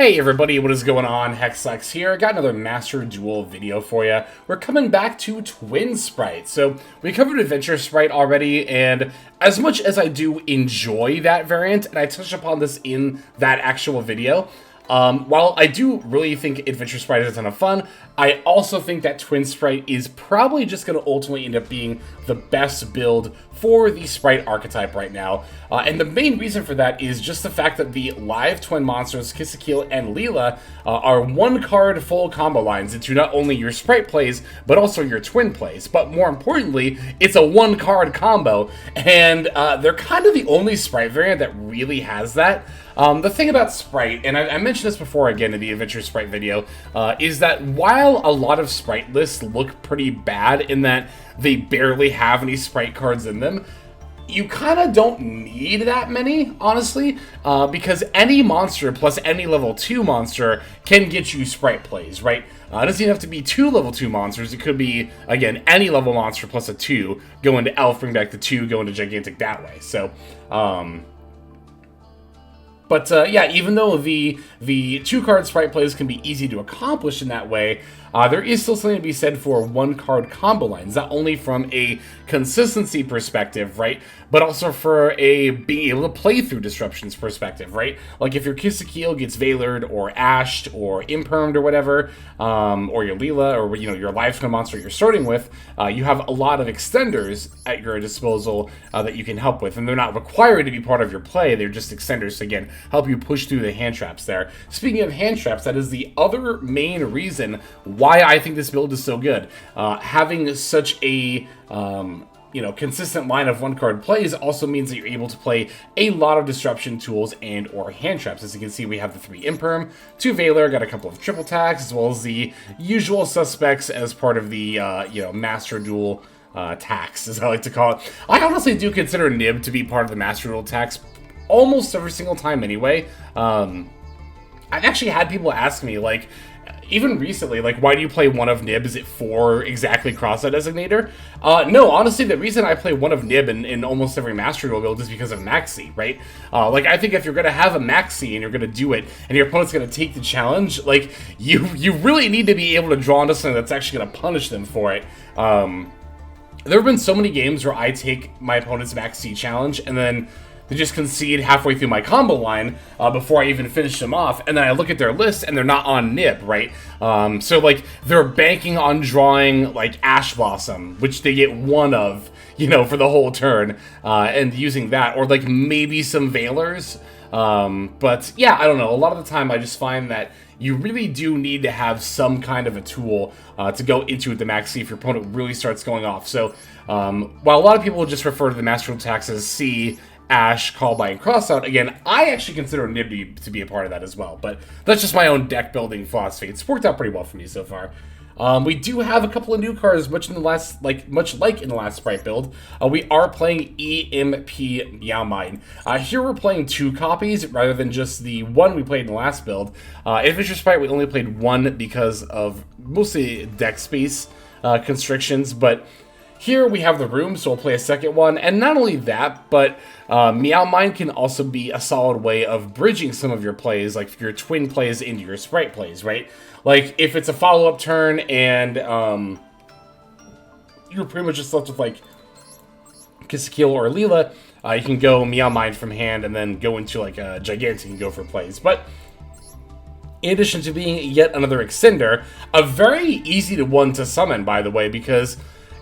Hey everybody, what is going on? Hexlex here. I got another Master Duel video for you. We're coming back to Twin Spright. So we covered Adventure Spright already, and as much as I do enjoy that variant, and I touched upon this in that actual video, while I do really think Adventure Spright is a ton of fun, I also think that Twin Spright is probably just going to ultimately end up being the best build for the Spright archetype right now. And the main reason for that is just the fact that the live twin monsters, Kisakil and Leela, are one-card full combo lines into not only your Spright plays, but also your twin plays. But more importantly, it's a one-card combo, and they're kind of the only Spright variant that really has that. The thing about Spright, and I mentioned this before again in the Adventure Spright video, is that while a lot of Spright lists look pretty bad in that they barely have any Spright cards in them, you kind of don't need that many, honestly, because any monster plus any level 2 monster can get you Spright plays, right? It doesn't even have to be 2 level 2 monsters. It could be, again, any level monster plus a 2, go into Elf, bring back the 2, go into Gigantic that way. So, yeah, even though the 2-card Spright plays can be easy to accomplish in that way, there is still something to be said for 1-card combo lines, not only from a consistency perspective, right, but also for a being able to play through disruptions perspective, right? Like if your Kisakil gets Veilered or Ashed or Impermed or whatever, or your Leela or your live twin monster you're starting with, you have a lot of extenders at your disposal that you can help with, and they're not required to be part of your play. They're just extenders to, again, help you push through the hand traps there. Speaking of hand traps, that is the other main reason why I think this build is so good. Having such a consistent line of 1-card plays also means that you're able to play a lot of disruption tools and or hand traps. As you can see, we have the 3 Imperm, 2 Veiler, got a couple of triple attacks, as well as the usual suspects as part of the Master Duel tax, as I like to call it. I honestly do consider Nib to be part of the Master Duel tax almost every single time anyway. I've actually had people ask me, like, even recently, like, why do you play one of Nib? Is it for exactly Cross-Out Designator? No, honestly, the reason I play one of Nib in almost every Master Duel build is because of Maxi, right? Like, I think if you're going to have a Maxi and you're going to do it, and your opponent's going to take the challenge, like, you really need to be able to draw into something that's actually going to punish them for it. There have been so many games where I take my opponent's Maxi challenge, and then they just concede halfway through my combo line before I even finish them off, and then I look at their list and they're not on Nib, right? So like they're banking on drawing like Ash Blossom, which they get one of, for the whole turn, and using that, or like maybe some Veilers. But yeah, I don't know. A lot of the time I just find that you really do need to have some kind of a tool to go into the Maxi if your opponent really starts going off. So while a lot of people just refer to the Master Duel tax as C, Ash, Callby, and Crossout, again, I actually consider Nib to be a part of that as well, but that's just my own deck building philosophy. It's worked out pretty well for me so far. We do have a couple of new cards, much like in the last Spright build. We are playing EMP Meowmine. Here we're playing 2 copies rather than just the one we played in the last build. Adventure Spright, we only played 1 because of mostly deck space constrictions, but here we have the room, so we'll play a second one. And not only that, but Meowmine can also be a solid way of bridging some of your plays, like your twin plays into your Spright plays, right? Like, if it's a follow-up turn and you're pretty much just left with, like, Kisakil or Leela, you can go Meowmine from hand and then go into, like, a Gigantic and go for plays. But in addition to being yet another extender, a very easy one to summon, by the way, because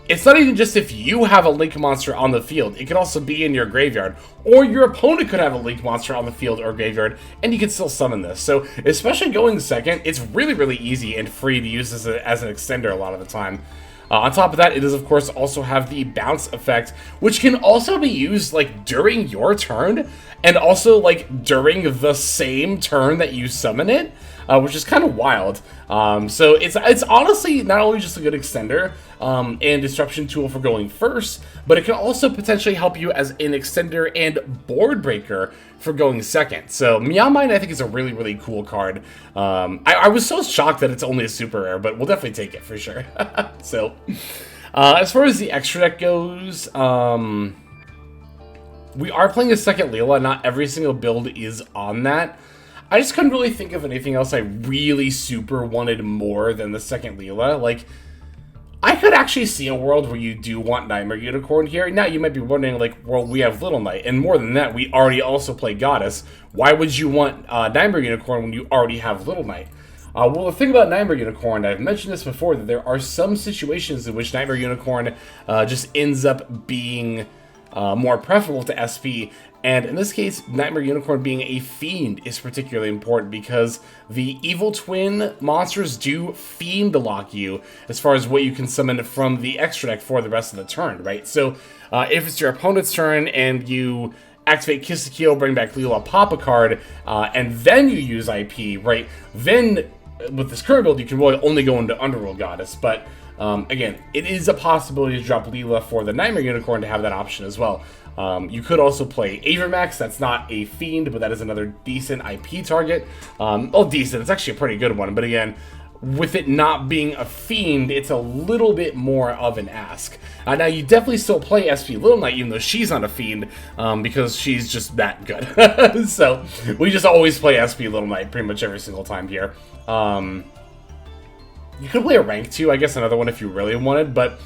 it's not even just if you have a Link monster on the field. It could also be in your graveyard. Or your opponent could have a Link monster on the field or graveyard, and you can still summon this. So, especially going second, it's really, really easy and free to use this as an extender a lot of the time. On top of that, it does, of course, also have the bounce effect, which can also be used, like, during your turn, and also, like, during the same turn that you summon it, which is kind of wild. So it's honestly not only just a good extender and disruption tool for going first, but it can also potentially help you as an extender and board breaker for going second. So Meowmine, I think, is a really, really cool card. I was so shocked that it's only a super rare, but we'll definitely take it for sure. So as far as the extra deck goes, we are playing a second Leela. Not every single build is on that. I just couldn't really think of anything else I really super wanted more than the second Leela. Like, I could actually see a world where you do want Nightmare Unicorn here. Now, you might be wondering, like, well, we have Little Knight, and more than that, we already also play Goddess. Why would you want Nightmare Unicorn when you already have Little Knight? Well, the thing about Nightmare Unicorn, I've mentioned this before, that there are some situations in which Nightmare Unicorn just ends up being more preferable to SP, and in this case, Nightmare Unicorn being a Fiend is particularly important because the Evil Twin monsters do Fiend lock you as far as what you can summon from the extra deck for the rest of the turn, right? So if it's your opponent's turn and you activate Kiss the Kill, bring back Leela, pop a card, and then you use IP, right? Then with this current build, you can really only go into Underworld Goddess, but again, it is a possibility to drop Leela for the Nightmare Unicorn to have that option as well. You could also play Avermax. That's not a Fiend, but that is another decent IP target. Oh, decent. It's actually a pretty good one. But again, with it not being a Fiend, it's a little bit more of an ask. Now, you definitely still play SP Little Knight, even though she's not a Fiend, because she's just that good. So, we just always play SP Little Knight pretty much every single time here. You could play a rank 2, I guess, another one if you really wanted, but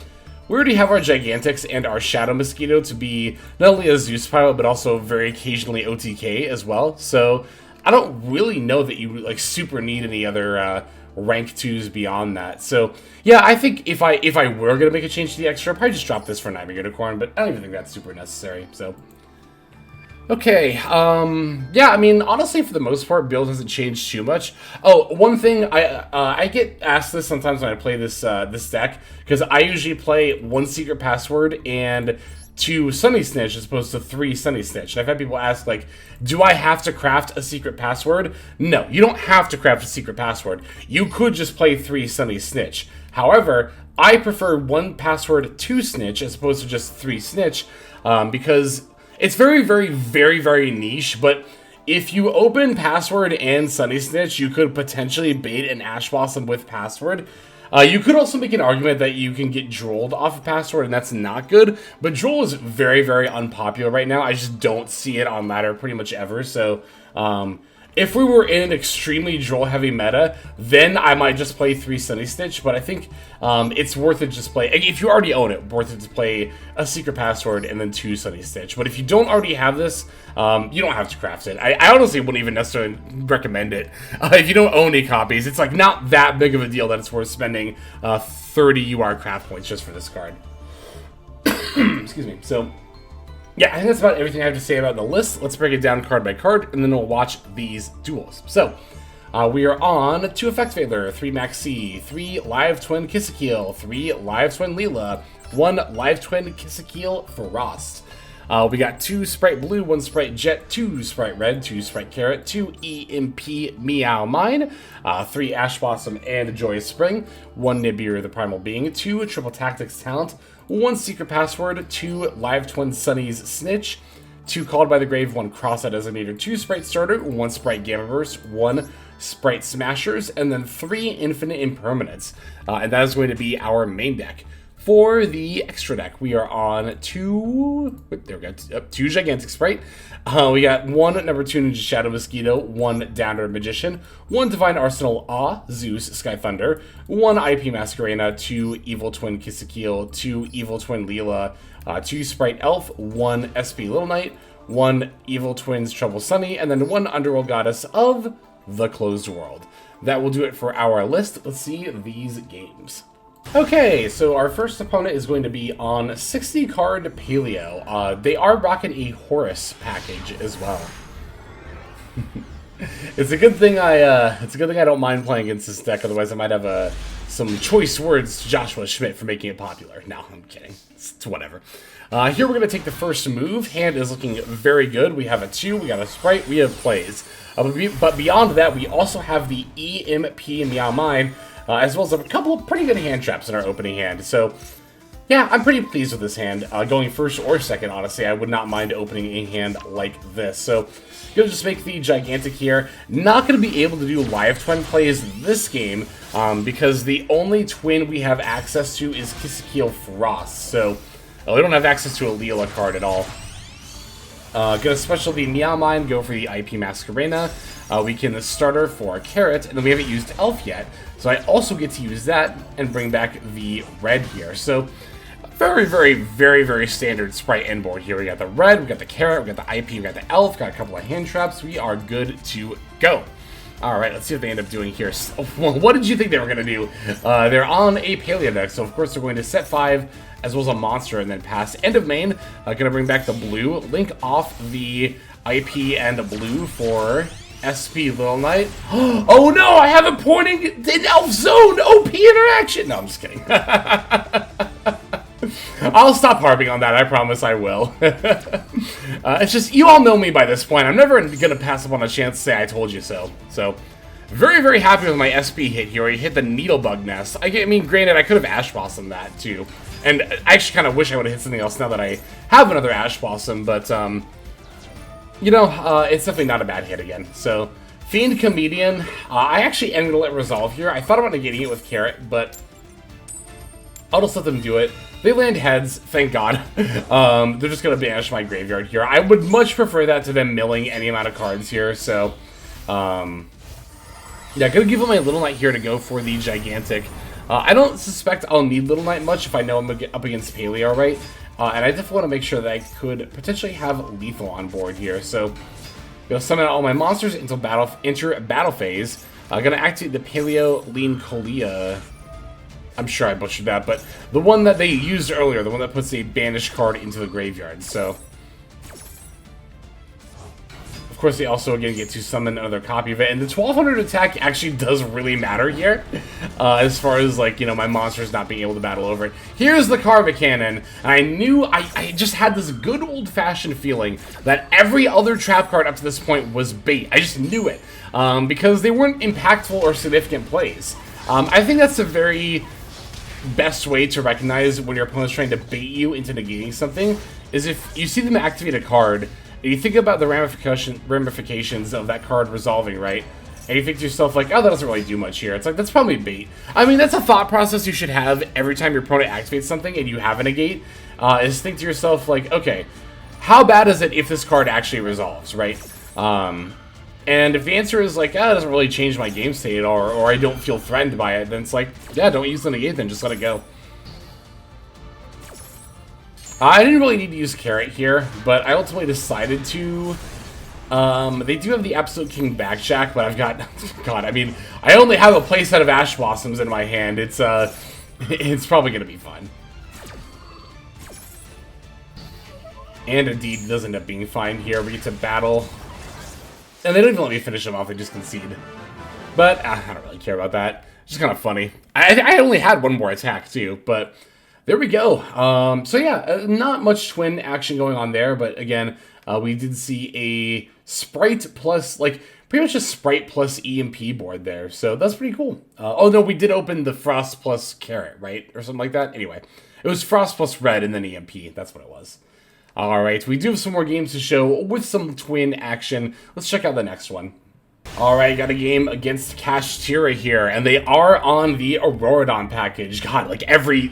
we already have our Gigantics and our Shadow Mosquito to be not only a Zeus pilot, but also very occasionally OTK as well. So I don't really know that you like super need any other rank 2s beyond that. So yeah, I think if I were gonna make a change to the extra, I'd probably just drop this for Nightmare Unicorn, but I don't even think that's super necessary. So okay, yeah, I mean, honestly, for the most part, build hasn't changed too much. Oh, one thing, I get asked this sometimes when I play this this deck, because I usually play 1 Secret Password and 2 Sunny Snitch as opposed to 3 Sunny Snitch. And I've had people ask, like, do I have to craft a secret password? No, you don't have to craft a secret password. You could just play 3 Sunny Snitch. However, I prefer 1 password, 2 Snitch as opposed to just 3 Snitch, because it's very, very, very, very niche, but if you open Password and Sunny Snitch, you could potentially bait an Ash Blossom with Password. You could also make an argument that you can get Drolled off of Password, and that's not good, but Droll is very, very unpopular right now. I just don't see it on ladder pretty much ever, so if we were in an extremely Droll-heavy meta, then I might just play 3 Sunny Snitch, but I think it's worth it to just play, if you already own it, worth it to play a Secret Password and then 2 Sunny Snitch. But if you don't already have this, you don't have to craft it. I honestly wouldn't even necessarily recommend it. If you don't own any copies, it's like not that big of a deal that it's worth spending 30 UR craft points just for this card. Excuse me. So yeah, I think that's about everything I have to say about the list. Let's break it down card by card, and then we'll watch these duels. So, we are on 2 Effect Veiler, 3 Maxi, 3 Live Twin Kissekeel, 3 Live Twin Leela, 1 Live Twin Kissekeel Frost. We got 2 Spright Blue, 1 Spright Jet, 2 Spright Red, 2 Spright Carrot, 2 EMP Meow Mine, 3 Ash Blossom and Joyous Spring, 1 Nibiru the Primal Being, 2 Triple Tactics Talent, 1 Secret Password, 2 Live Twin Sunny's Snitch, 2 Called by the Grave, 1 Cross-Out Designator, 2 Spright Starter, 1 Spright Gamma Burst, 1 Spright Smashers, and then 3 Infinite Impermanents. And that is going to be our main deck. For the extra deck, we are on 2 Gigantic Spright. We got 1 number 2 Ninja Shadow Mosquito, 1 Downer Magician, 1 Divine Arsenal Awe, Zeus, Sky Thunder, 1 IP Masquerena, 2 Evil Twin Kissekeel, 2 Evil Twin Leela, 2 Spright Elf, 1 SP Little Knight, 1 Evil Twins Trouble Sunny, and then 1 Underworld Goddess of the Closed World. That will do it for our list. Let's see these games. Okay, so our first opponent is going to be on 60 card Paleo. They are rocking a Horus package as well. It's a good thing I don't mind playing against this deck. Otherwise, I might have some choice words to Joshua Schmidt for making it popular. No, I'm kidding. It's whatever. Here we're going to take the first move. Hand is looking very good. We have a 2, we got a Spright, we have plays. But beyond that, we also have the EMP Meow Mine, as well as a couple of pretty good hand traps in our opening hand. So, yeah, I'm pretty pleased with this hand. Going first or second, honestly, I would not mind opening a hand like this. So, going to just make the Gigantic here. Not going to be able to do live twin plays this game, because the only twin we have access to is Kissekeel Frost. So, we don't have access to a Leela card at all. Gonna special the Meow Mine, go for the IP Masquerena. we can starter for a carrot, and then we haven't used elf yet. So I also get to use that and bring back the red here. So very, very, very, very standard Spright end board here. We got the red, we got the carrot, we got the IP, we got the elf, got a couple of hand traps. We are good to go. All right, let's see what they end up doing here. So, well, what did you think they were going to do? They're on a paleo deck, so of course they're going to set 5 as well as a monster and then pass end of main. Going to bring back the blue, link off the IP and the blue for SP Little Knight. Oh no, I have a pointing in Elf Zone OP interaction. No, I'm just kidding. I'll stop harping on that, I promise I will. It's just, you all know me by this point. I'm never going to pass up on a chance to say I told you so. So, very, very happy with my SP hit here. He hit the Needlebug Nest. I mean, granted, I could have Ash Blossomed that too. And I actually kind of wish I would have hit something else now that I have another Ash Blossom, but, you know, it's definitely not a bad hit again. So, Fiend Comedian, I actually am going to let resolve here. I thought about negating it with Carrot, but I'll just let them do it. They land heads, thank God. They're just going to banish my graveyard here. I would much prefer that to them milling any amount of cards here, so... yeah, going to give them my Little Knight here to go for the Gigantic. I don't suspect I'll need Little Knight much if I know I'm up against Paleo, right? And I definitely want to make sure that I could potentially have Lethal on board here. So, going to summon all my monsters until enter battle phase. Going to activate the Paleo Lean Colia. I'm sure I butchered that, but the one that they used earlier, the one that puts a banished card into the graveyard. So, of course, they also again get to summon another copy of it, and the 1200 attack actually does really matter here, as far as like, you know, my monsters not being able to battle over it. Here's the Karma Cannon, and I knew I just had this good old-fashioned feeling that every other trap card up to this point was bait. I just knew it, because they weren't impactful or significant plays. I think that's a very best way to recognize when your opponent's trying to bait you into negating something is if you see them activate a card and you think about the ramifications of that card resolving, right? And you think to yourself like, oh, that doesn't really do much here. It's like, that's probably bait. I mean, that's a thought process you should have every time your opponent activates something and you have a negate, is think to yourself like, okay, how bad is it if this card actually resolves, right? And if the answer is like, it doesn't really change my game state or I don't feel threatened by it, then it's like, yeah, don't use the negate then, just let it go. I didn't really need to use Carrot here, but I ultimately decided to. They do have the Absolute King Backjack, but I've got, God, I mean, I only have a playset of Ash Blossoms in my hand. It's probably going to be fun. And indeed, it does end up being fine here. We get to battle. And they don't even let me finish them off, they just concede. But, I don't really care about that. It's just kind of funny. I only had one more attack, too, but there we go. So yeah, not much twin action going on there, but again, we did see a Spright plus, like, pretty much a Spright plus EMP board there, so that's pretty cool. Oh no, we did open the Frost plus Carrot, right? Or something like that? Anyway, it was Frost plus Red and then EMP, that's what it was. Alright, we do have some more games to show with some twin action. Let's check out the next one. Alright, got a game against Kashtira here, and they are on the Auroradon package. God, like every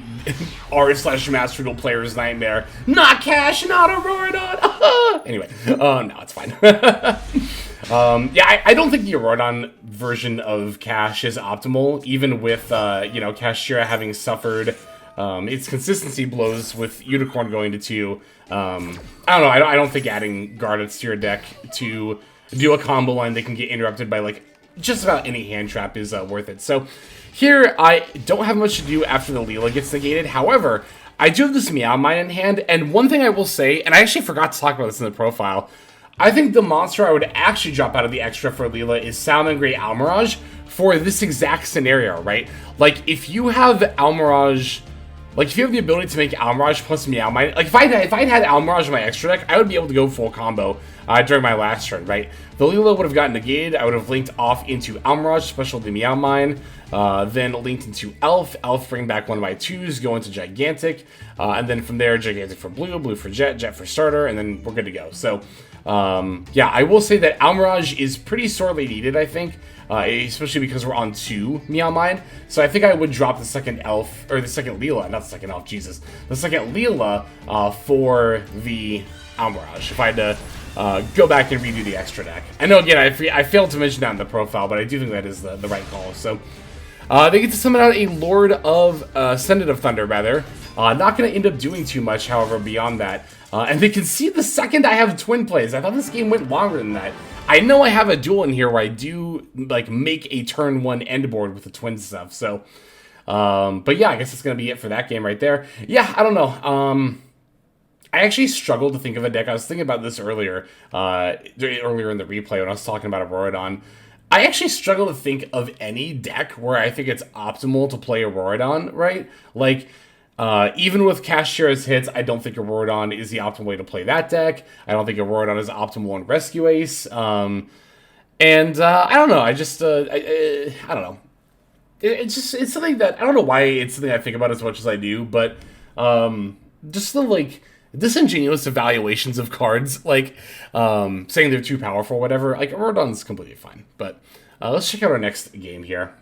r/Master Duel player's nightmare. Not Cash, not Auroradon! Anyway, no, it's fine. Yeah, I don't think the Auroradon version of Cash is optimal, even with, you know, Kashtira having suffered its consistency blows with Unicorn going to 2. I don't know, I don't think adding Guardeds to your deck to do a combo line that can get interrupted by, like, just about any hand trap is worth it. So, here, I don't have much to do after the Leela gets negated. However, I do have this Meow Mine in hand, and one thing I will say, and I actually forgot to talk about this in the profile, I think the monster I would actually drop out of the extra for Leela is Salamangreat Almirage for this exact scenario, right? Like, if you have Almirage... Like, if you have the ability to make Almirage plus Meow Mine... Like, if I'd had Almirage in my extra deck, I would be able to go full combo during my last turn, right? The Leela would have gotten negated. I would have linked off into Almirage, special the Meow Mine, then linked into Elf. Elf bring back one of my 2s, go into Gigantic, and then from there, Gigantic for Blue, Blue for Jet, Jet for Starter, and then we're good to go. So, yeah, I will say that Almirage is pretty sorely needed, I think. Especially because we're on 2 Meow Mine. So I think I would drop the second Elf, or the second Leela, not the second Elf, Jesus. The second Leela for the Almirage. If I had to go back and redo the extra deck. I know, again, I failed to mention that in the profile, but I do think that is the right call. So they get to summon out a Lord of Ascendant of Thunder, rather. Not going to end up doing too much, however, beyond that. And they can see the second I have twin plays. I thought this game went longer than that. I know I have a duel in here where I do like make a turn 1 end board with the twin stuff. So, but yeah, I guess that's going to be it for that game right there. Yeah, I don't know. I actually struggled to think of a deck. I was thinking about this earlier in the replay when I was talking about Auroradon. I actually struggle to think of any deck where I think it's optimal to play Auroradon, right? Like, even with Cashier's hits, I don't think Auroradon is the optimal way to play that deck. I don't think Auroradon is optimal in Rescue Ace. I don't know. I don't know. It's something that, I don't know why it's something I think about as much as I do, but just the, like, disingenuous evaluations of cards, like saying they're too powerful or whatever. Like, Auroradon's completely fine. But let's check out our next game here.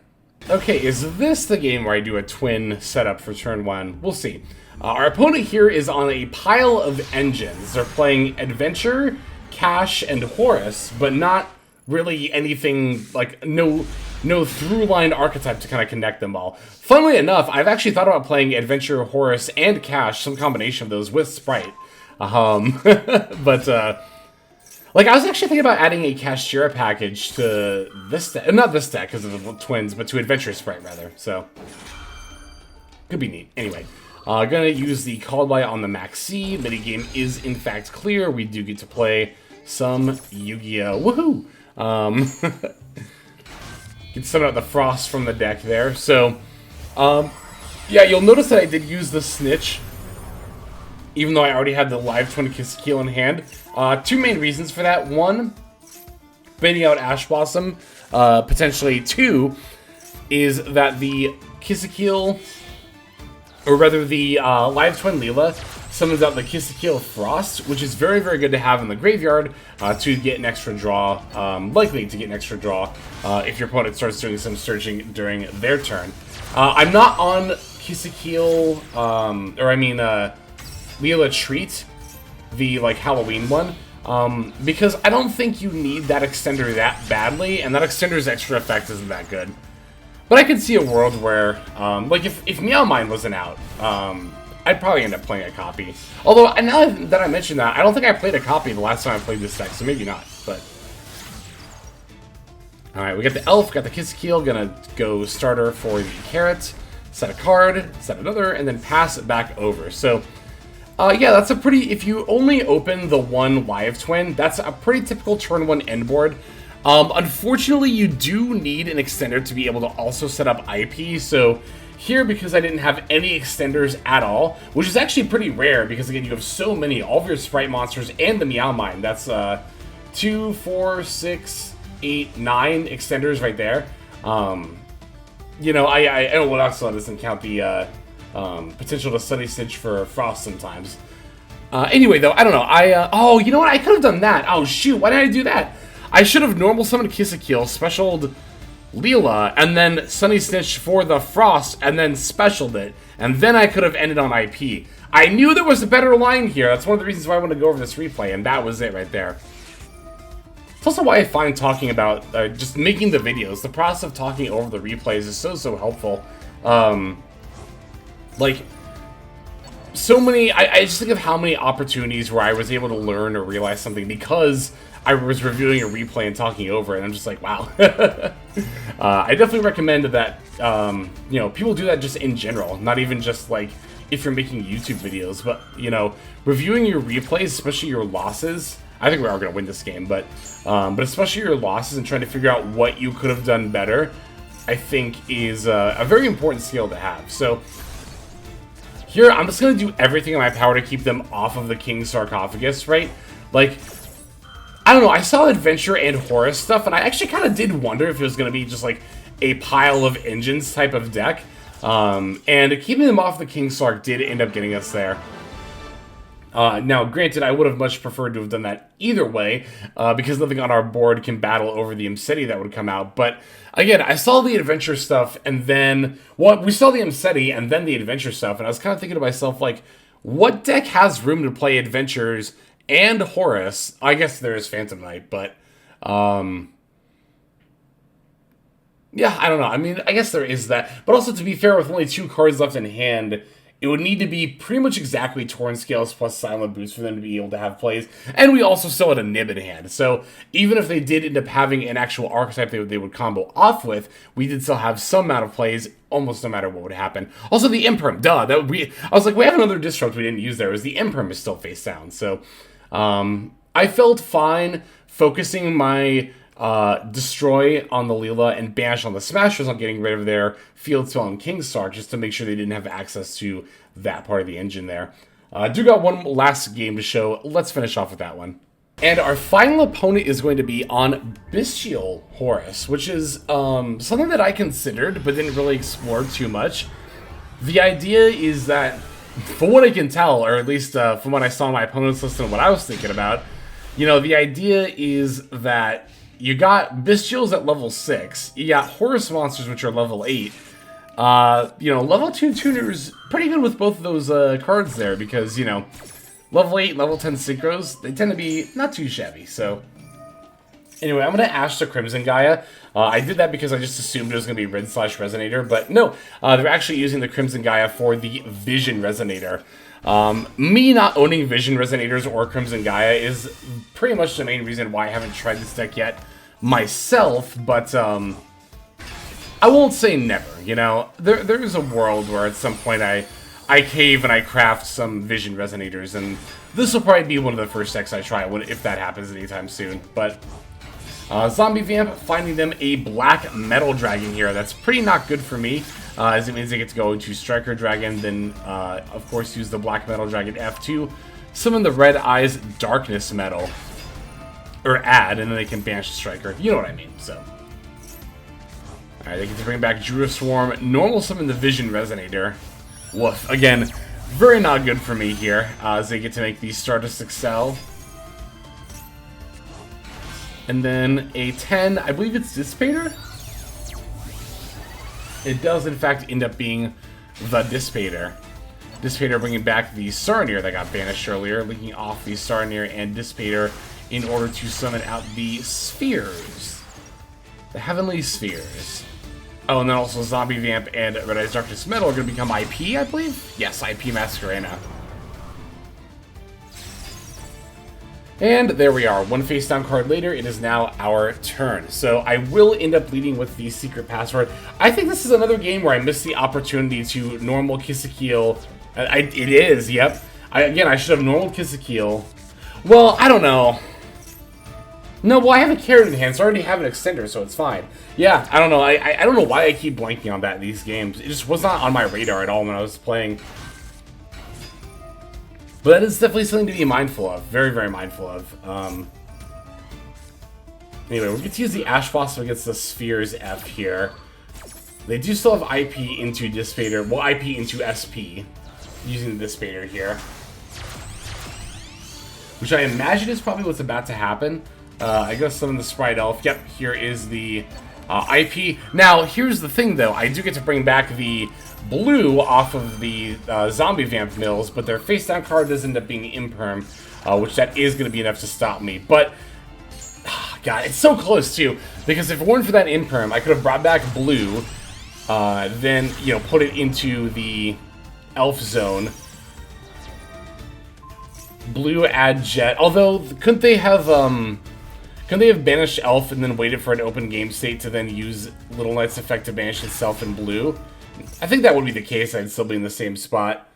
Okay, is this the game where I do a twin setup for turn 1? We'll see. Our opponent here is on a pile of engines. They're playing Adventure, Cash, and Horus, but not really anything, like, no through-line archetype to kind of connect them all. Funnily enough, I've actually thought about playing Adventure, Horus, and Cash, some combination of those with Spright. Like, I was actually thinking about adding a Kashtira package to this deck. Not this deck, because of the twins, but to Adventure Spright, rather. So, could be neat. Anyway, gonna use the Called By on the Maxi. Minigame is, in fact, clear. We do get to play some Yu-Gi-Oh! Woohoo! Get to summon out the Frost from the deck there. So, yeah, you'll notice that I did use the Snitch, even though I already had the live twin Kisakeel in hand. Two main reasons for that. One, baiting out Ash Blossom. Potentially two, is that the Kisakeel, or rather the live twin Leela, summons out the Kisakeel Frost, which is very, very good to have in the graveyard to get an extra draw, likely to get an extra draw if your opponent starts doing some searching during their turn. I'm not on Kisakeel, Leela Treat, the like Halloween one, because I don't think you need that extender that badly, and that extender's extra effect isn't that good. But I could see a world where, like if Meow Mine wasn't out, I'd probably end up playing a copy. Although, now that I mentioned that, I don't think I played a copy the last time I played this deck, so maybe not, but... Alright, we got the Elf, got the Kisakeel, gonna go starter for the Carrot, set a card, set another, and then pass it back over. So, yeah, that's a pretty... If you only open the one live twin, that's a pretty typical turn 1 end board. Unfortunately, you do need an extender to be able to also set up IP, so... Here, because I didn't have any extenders at all, which is actually pretty rare, because again, you have so many, all of your Spright monsters and the Meow Mine. That's 2, 4, 6, 8, 9 extenders right there. You know, I know what else doesn't count the potential to Sunny Stitch for Frost sometimes. Anyway, though, I don't know. Oh, you know what? I could have done that. Oh, shoot. Why did I do that? I should have normal summoned Kisakeel, specialed Leela, and then Sunny Snitch for the Frost, and then specialed it, and then I could have ended on IP. I knew there was a better line here. That's one of the reasons why I want to go over this replay, and that was it right there. It's also why I find talking about just making the videos, the process of talking over the replays is so helpful. Like, so many, I just think of how many opportunities where I was able to learn or realize something because I was reviewing a replay and talking over it, and I'm just like, wow. I definitely recommend that, you know, people do that just in general, not even just, like, if you're making YouTube videos, but, you know, reviewing your replays, especially your losses. I think we are going to win this game, but especially your losses and trying to figure out what you could have done better, I think is a very important skill to have. So, here, I'm just going to do everything in my power to keep them off of the King's Sarcophagus, right? Like, I don't know, I saw Adventure and Horus stuff, and I actually kind of did wonder if it was going to be just, like, a pile of engines type of deck. And keeping them off the King Sark did end up getting us there. Now, granted, I would have much preferred to have done that either way, because nothing on our board can battle over the Imseti that would come out. But, again, I saw the Adventure stuff, and then... Well, we saw the Imseti, and then the Adventure stuff, and I was kind of thinking to myself, like, what deck has room to play Adventures and Horus. I guess there is Phantom Knight, but yeah, I don't know. I mean, I guess there is that. But also, to be fair, with only 2 cards left in hand, it would need to be pretty much exactly Torn Scales plus Silent Boots for them to be able to have plays. And we also still had a Nib in hand. So even if they did end up having an actual archetype they would combo off with, we did still have some amount of plays, almost no matter what would happen. Also, the Imperm, duh. That would be, I was like, we have another Disrupt we didn't use there. It was the Imperm is still face down. So I felt fine focusing my Destroy on the Leela and Banish on the Smashers on getting rid of their Field Spell and Kingstar just to make sure they didn't have access to that part of the engine there. Do got one last game to show. Let's finish off with that one. And our final opponent is going to be on Bestial Horus, which is something that I considered but didn't really explore too much. The idea is that, from what I can tell, or at least from what I saw on my opponent's list and what I was thinking about, you know, the idea is that you got Bestials at level 6. You got Horus monsters, which are level 8. You know, level 2 tuners, pretty good with both of those cards there, because, you know, level 8 and level 10 synchros, they tend to be not too shabby. So, anyway, I'm going to Ash the Crimson Gaia. I did that because I just assumed it was going to be Rid/Resonator, but no, they're actually using the Crimson Gaia for the Vision Resonator. Me not owning Vision Resonators or Crimson Gaia is pretty much the main reason why I haven't tried this deck yet myself, but I won't say never, you know. There is a world where at some point I cave and I craft some Vision Resonators, and this will probably be one of the first decks I try if that happens anytime soon. But Zombie Vamp, finding them a Black Metal Dragon here. That's pretty not good for me, as it means they get to go into Striker Dragon, then, of course, use the Black Metal Dragon F2, summon the Red Eyes Darkness Metal, or add, and then they can banish the Striker. You know what I mean, so. Alright, they get to bring back Druid Swarm, normal summon the Vision Resonator. Woof. Again, very not good for me here, as they get to make the Stardust Excel. And then a 10, I believe it's Dissipator? It does, in fact, end up being the Dissipator. Dissipator bringing back the Saronir that got banished earlier, linking off the Saronir and Dissipator in order to summon out the Spheres. The Heavenly Spheres. Oh, and then also Zombie Vamp and Red Eyes Darkness Metal are going to become IP, I believe? Yes, IP Masquerena. And there we are. One face down card later, it is now our turn. So I will end up leading with the secret password. I think this is another game where I missed the opportunity to normal Kissekeel. It is, yep. Again, I should have normal Kissekeel. Well, I don't know. No, well, I have a carrot in hand, so I already have an extender, so it's fine. Yeah, I don't know. I don't know why I keep blanking on that in these games. It just was not on my radar at all when I was playing. But that is definitely something to be mindful of. Very, very mindful of. Anyway, we get to use the Ash Fossil against the Spheres F here. They do still have IP into Dissipator. Well, IP into SP. Using the Dissipator here. Which I imagine is probably what's about to happen. I guess summon the Spright Elf. Yep, here is the IP. Now, here's the thing, though. I do get to bring back the blue off of the Zombie Vamp mills, but their face-down card does end up being Imperm, which that is going to be enough to stop me. But, God, it's so close, too, because if it weren't for that Imperm, I could have brought back blue, then, you know, put it into the Elf Zone. Blue, add Jet. Although, couldn't they have banished Elf and then waited for an open game state to then use Little Knight's effect to banish itself in blue? I think that would be the case. I'd still be in the same spot.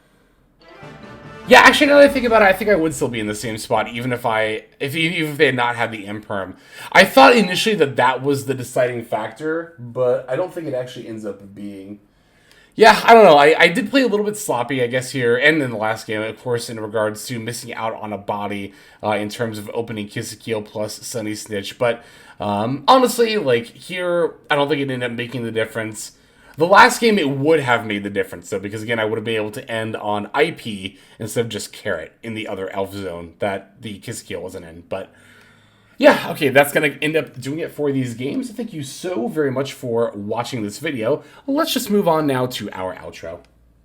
Yeah, actually, now that I think about it, I think I would still be in the same spot, even if they had not had the Imperm. I thought initially that was the deciding factor, but I don't think it actually ends up being. Yeah, I don't know. I did play a little bit sloppy, I guess, here, and in the last game, of course, in regards to missing out on a body in terms of opening Kissekeel plus Sunny Snitch. But honestly, like, here, I don't think it ended up making the difference. The last game, it would have made the difference, though, because, again, I would have been able to end on IP instead of just Carrot in the other Elf Zone that the Kissekeel wasn't in. But yeah, okay, that's going to end up doing it for these games. Thank you so very much for watching this video. Let's just move on now to our outro.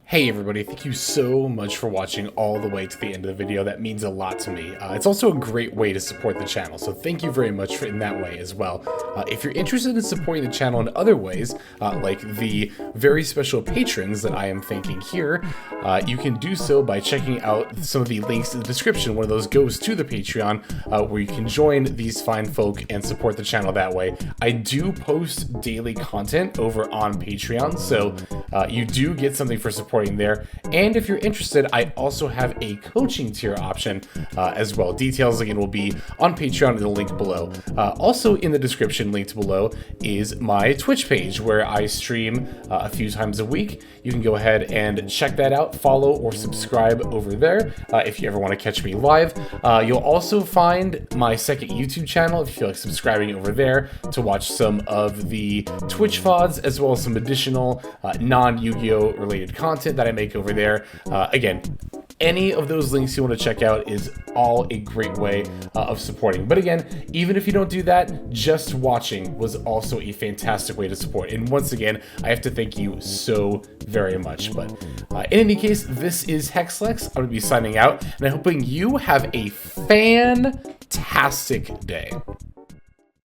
Hey everybody, thank you so much for watching all the way to the end of the video. That means a lot to me. It's also a great way to support the channel, so thank you very much in that way as well. If you're interested in supporting the channel in other ways, like the very special patrons that I am thanking here, you can do so by checking out some of the links in the description. One of those goes to the Patreon, where you can join these fine folk and support the channel that way. I do post daily content over on Patreon, so you do get something for supporting there. And if you're interested, I also have a coaching tier option as well. Details again will be on Patreon in the link below. Also in the description linked below is my Twitch page where I stream a few times a week. You can go ahead and check that out, follow or subscribe over there if you ever want to catch me live. You'll also find my second YouTube channel if you feel like subscribing over there to watch some of the Twitch VODs as well as some additional non-Yu-Gi-Oh related content that I make over there. Again, any of those links you want to check out is all a great way of supporting. But again, even if you don't do that, just watching was also a fantastic way to support. And once again, I have to thank you so very much. But in any case, this is Hexlex. I'm going to be signing out, and I'm hoping you have a fantastic day.